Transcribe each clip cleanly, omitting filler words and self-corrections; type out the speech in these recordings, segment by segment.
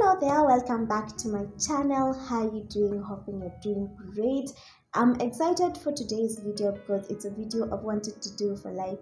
Hello there, welcome back to my channel. How are you doing? Hoping you're doing great. I'm excited for today's video because it's a video I've wanted to do for like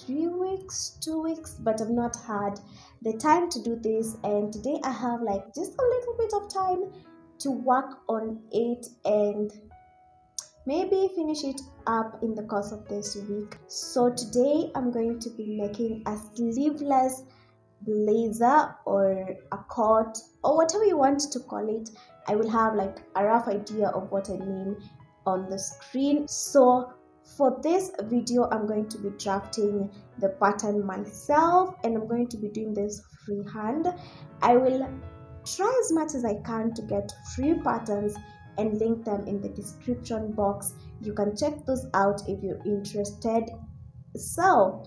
2 weeks, but I've not had the time to do this, and today I have like just a little bit of time to work on it and maybe finish it up in the course of this week. So today I'm going to be making a sleeveless blazer or a coat or whatever you want to call it. I will have like a rough idea of what I mean on the screen. So for this video I'm going to be drafting the pattern myself, and I'm going to be doing this freehand. I will try as much as I can to get free patterns and link them in the description box. You can check those out if you're interested. So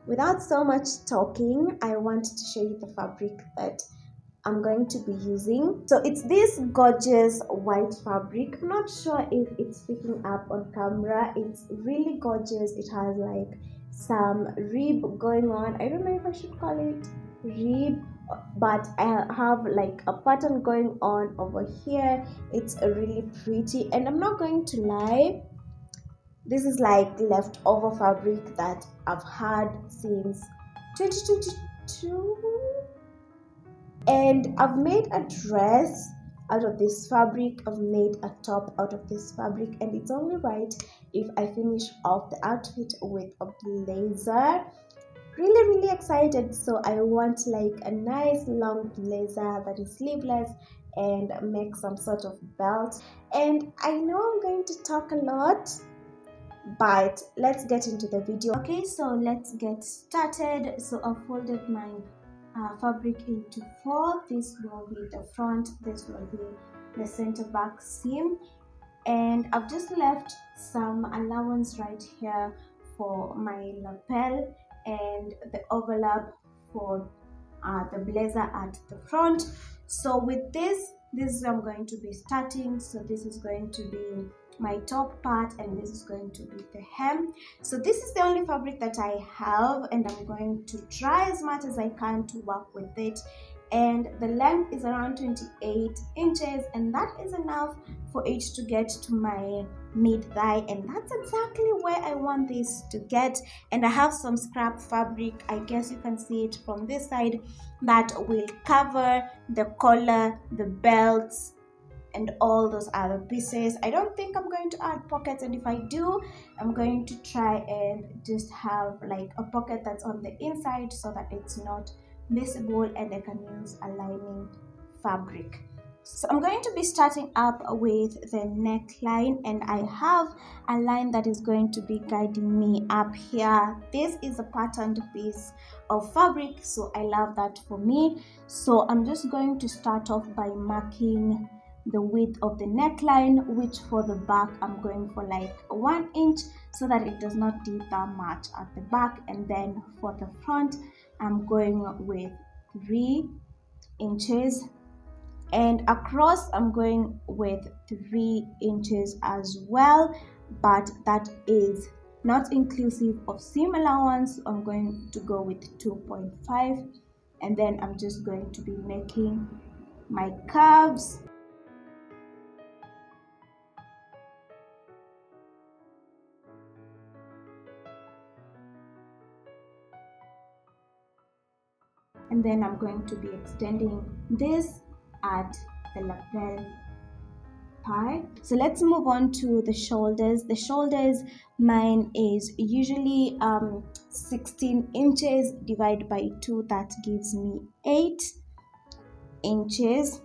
without so much talking, I want to show you the fabric that I'm going to be using. So it's this gorgeous white fabric. I'm not sure if it's picking up on camera. It's really gorgeous. It has like some rib going on. I don't know if I should call it rib, but I have like a pattern going on over here. It's really pretty, and I'm not going to lie, this is like leftover fabric that I've had since 2022, and I've made a dress out of this fabric. I've made a top out of this fabric, and it's only right if I finish off the outfit with a blazer. Really excited. So I want like a nice long blazer that is sleeveless and make some sort of belt. And I know I'm going to talk a lot, but let's get into the video. Okay, so let's get started. So I've folded my fabric into 4. This will be the front, this will be the center back seam, and I've just left some allowance right here for my lapel and the overlap for the blazer at the front. So with this is I'm going to be starting. So this is going to be my top part, and this is going to be the hem. So this is the only fabric that I have, and I'm going to try as much as I can to work with it. And the length is around 28 inches, and that is enough for it to get to my mid-thigh, and that's exactly where I want this to get. And I have some scrap fabric, I guess you can see it from this side, that will cover the collar, the belts, and all those other pieces. I don't think I'm going to add pockets, and if I do, I'm going to try and just have like a pocket that's on the inside so that it's not visible, and I can use a lining fabric. So I'm going to be starting up with the neckline, and I have a line that is going to be guiding me up here. This is a patterned piece of fabric, so I love that for me. So I'm just going to start off by marking the width of the neckline, which for the back I'm going for like 1 inch so that it does not dip that much at the back, and then for the front I'm going with 3 inches, and across I'm going with 3 inches as well, but that is not inclusive of seam allowance. So I'm going to go with 2.5, and then I'm just going to be making my curves. And then I'm going to be extending this at the lapel part. So let's move on to the shoulders. The shoulders, mine is usually 16 inches divided by 2, that gives me 8 inches.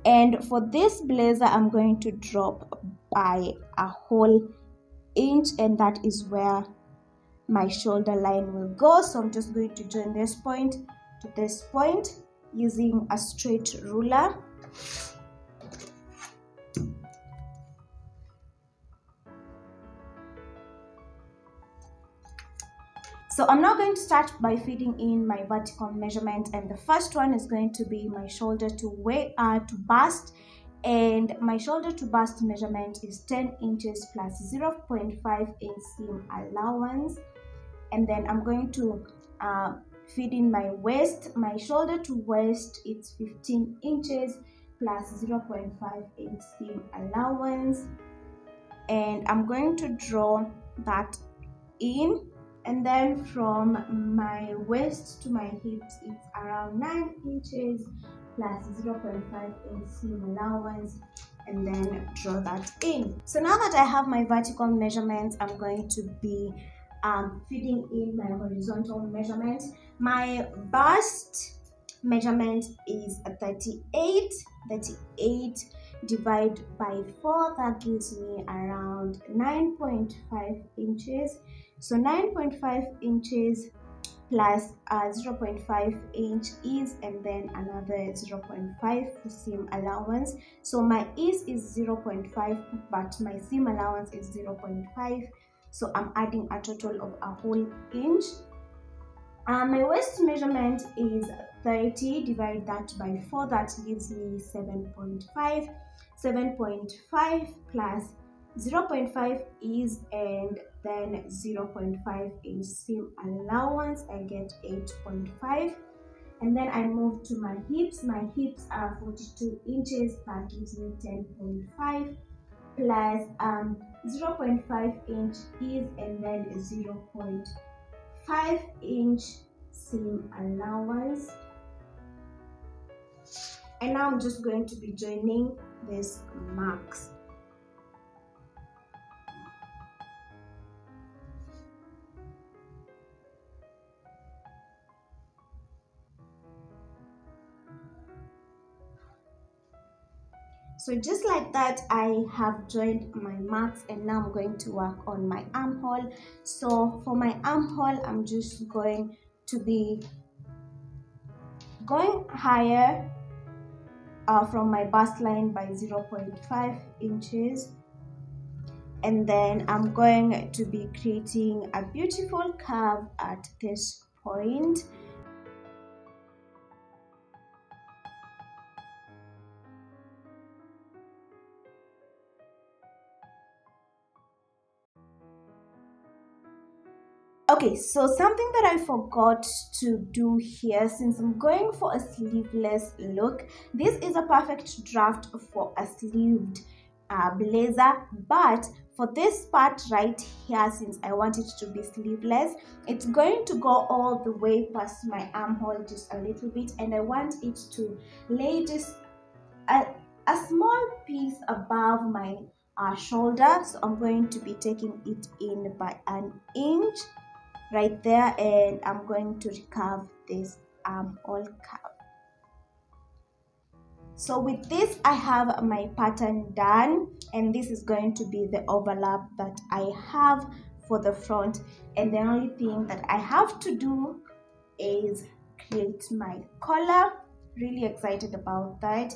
And for this blazer I'm going to drop by a whole inch, and that is where my shoulder line will go. So I'm just going to join this point to this point using a straight ruler. So I'm now going to start by feeding in my vertical measurement, and the first one is going to be my shoulder to bust, and my shoulder to bust measurement is 10 inches plus 0.5 inch seam allowance. And then I'm going to feeding my waist. My shoulder to waist, it's 15 inches plus 0.5 inch seam allowance, and I'm going to draw that in. And then from my waist to my hips, it's around 9 inches plus 0.5 inch seam allowance, and then draw that in. So now that I have my vertical measurements, I'm going to be feeding in my horizontal measurement. My bust measurement is 38 divided by 4, that gives me around 9.5 inches. So 9.5 inches plus 0.5 inch ease, and then another 0.5 for seam allowance. So my ease is 0.5, but my seam allowance is 0.5, so I'm adding a total of a whole inch. My waist measurement is 30, divide that by 4, that gives me 7.5. 7.5 plus 0.5 is, and then 0.5 inch seam allowance, I get 8.5. And then I move to my hips. My hips are 42 inches, that gives me 10.5 plus 0.5 inch is, and then 0.5 inch seam allowance. And now I'm just going to be joining these marks. So just like that, I have joined my marks, and now I'm going to work on my armhole. So for my armhole, I'm just going to be going higher from my bust line by 0.5 inches, and then I'm going to be creating a beautiful curve at this point. Okay, so something that I forgot to do here, since I'm going for a sleeveless look, this is a perfect draft for a sleeved blazer, but for this part right here, since I want it to be sleeveless, it's going to go all the way past my armhole just a little bit, and I want it to lay just a small piece above my shoulder. So I'm going to be taking it in by an inch right there, and I'm going to recurve this armhole curve. So with this, I have my pattern done, and this is going to be the overlap that I have for the front, and the only thing that I have to do is create my collar. Really excited about that.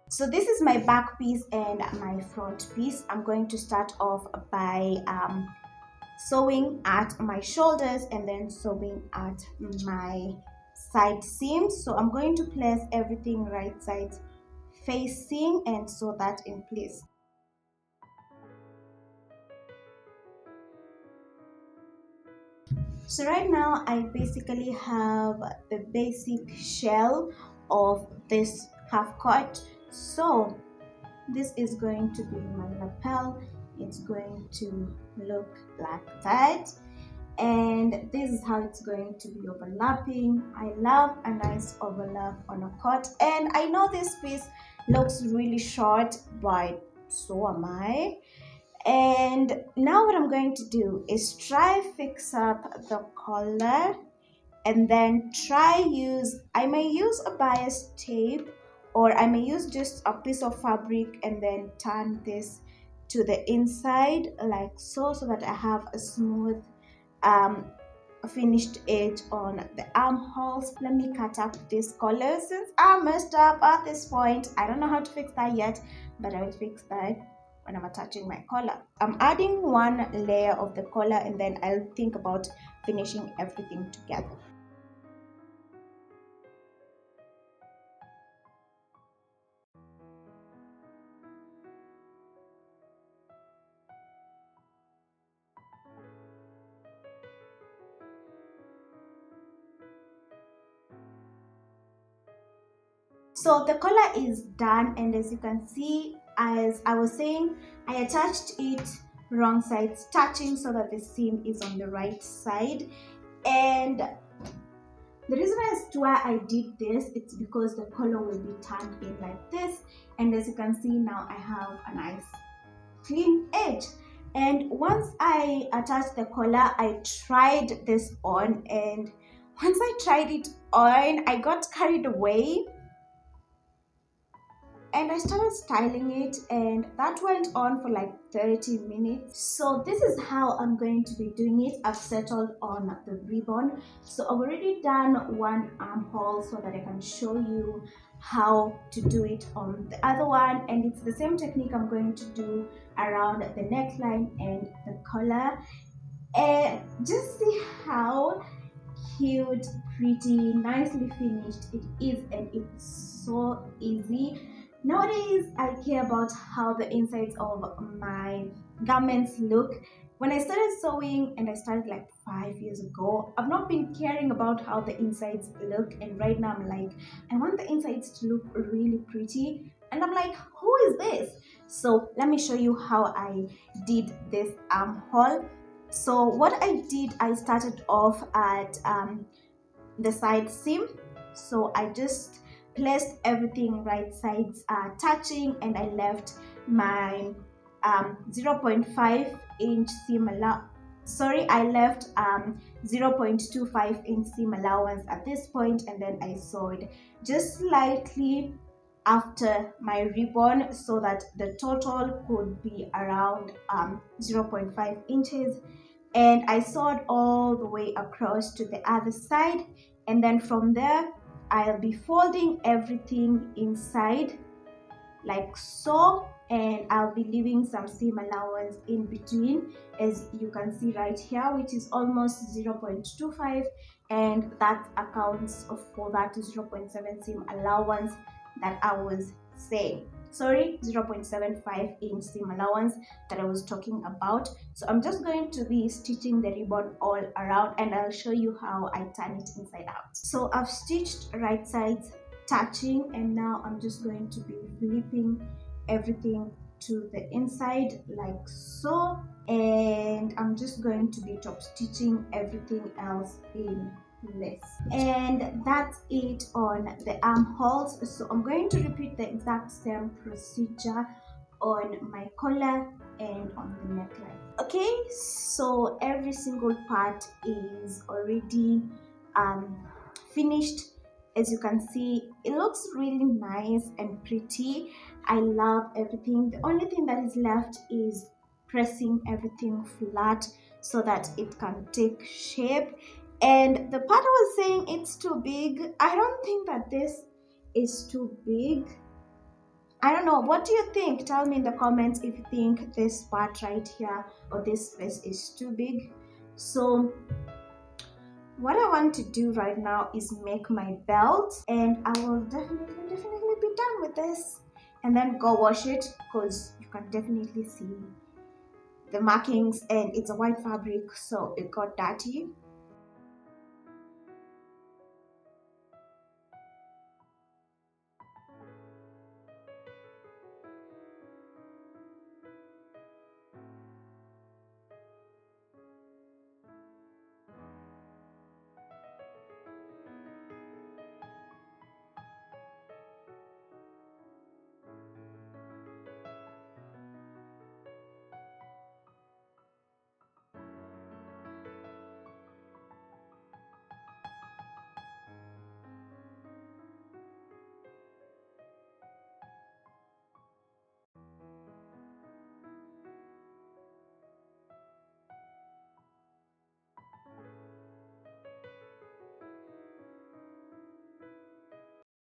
So this is my back piece and my front piece. I'm going to start off by sewing at my shoulders and then sewing at my side seams. So I'm going to place everything right side facing and sew that in place. So right now I basically have the basic shell of this half cut. So this is going to be my lapel. It's going to look like that, and this is how it's going to be overlapping. I love a nice overlap on a cut, and I know this piece looks really short, but so am I. And now what I'm going to do is try fix up the collar, and then I may use a bias tape, or I may use just a piece of fabric and then turn this to the inside like so that I have a smooth finished edge on the armholes. Let me cut up this collar since I messed up at this point. I don't know how to fix that yet, but I will fix that when I'm attaching my collar. I'm adding one layer of the collar, and then I'll think about finishing everything together. So the collar is done, and as you can see, as I was saying, I attached it wrong sides touching so that the seam is on the right side. And the reason as to why I did this, it's because the collar will be turned in like this, and as you can see now, I have a nice clean edge. And once I attached the collar, I tried this on, and once I tried it on, I got carried away and I started styling it, and that went on for like 30 minutes. So this is how I'm going to be doing it. I've settled on the ribbon. So I've already done one armhole so that I can show you how to do it on the other one, and it's the same technique I'm going to do around the neckline and the collar. And just see how cute, pretty, nicely finished it is, and it's so easy. Nowadays, I care about how the insides of my garments look. When I started sewing, and I started like 5 years ago, I've not been caring about how the insides look, and right now I'm like, I want the insides to look really pretty, and I'm like, who is this? So let me show you how I did this armhole. So what I did, I started off at the side seam. So I just placed everything right sides touching, and I left my 0.5 inch seam I left 0.25 inch seam allowance at this point, and then I sewed just slightly after my ribbon so that the total could be around 0.5 inches, and I sewed all the way across to the other side, and then from there I'll be folding everything inside like so, and I'll be leaving some seam allowance in between, as you can see right here, which is almost 0.25, and that accounts for that 0.7 seam allowance that I was saying. Sorry, 0.75 inch seam allowance that I was talking about. So I'm just going to be stitching the ribbon all around, and I'll show you how I turn it inside out. So I've stitched right sides touching, and now I'm just going to be flipping everything to the inside like so, and I'm just going to be top stitching everything else in place. And that's it on the armholes. So I'm going to repeat the exact same procedure on my collar and on the neckline. Okay, so every single part is already finished. As you can see, it looks really nice and pretty. I love everything. The only thing that is left is pressing everything flat so that it can take shape. And the part I was saying it's too big, I don't think that this is too big. I don't know, what do you think? Tell me in the comments if you think this part right here or this space is too big. So what I want to do right now is make my belt, and I will definitely be done with this and then go wash it, because you can definitely see the markings, and it's a white fabric, so it got dirty.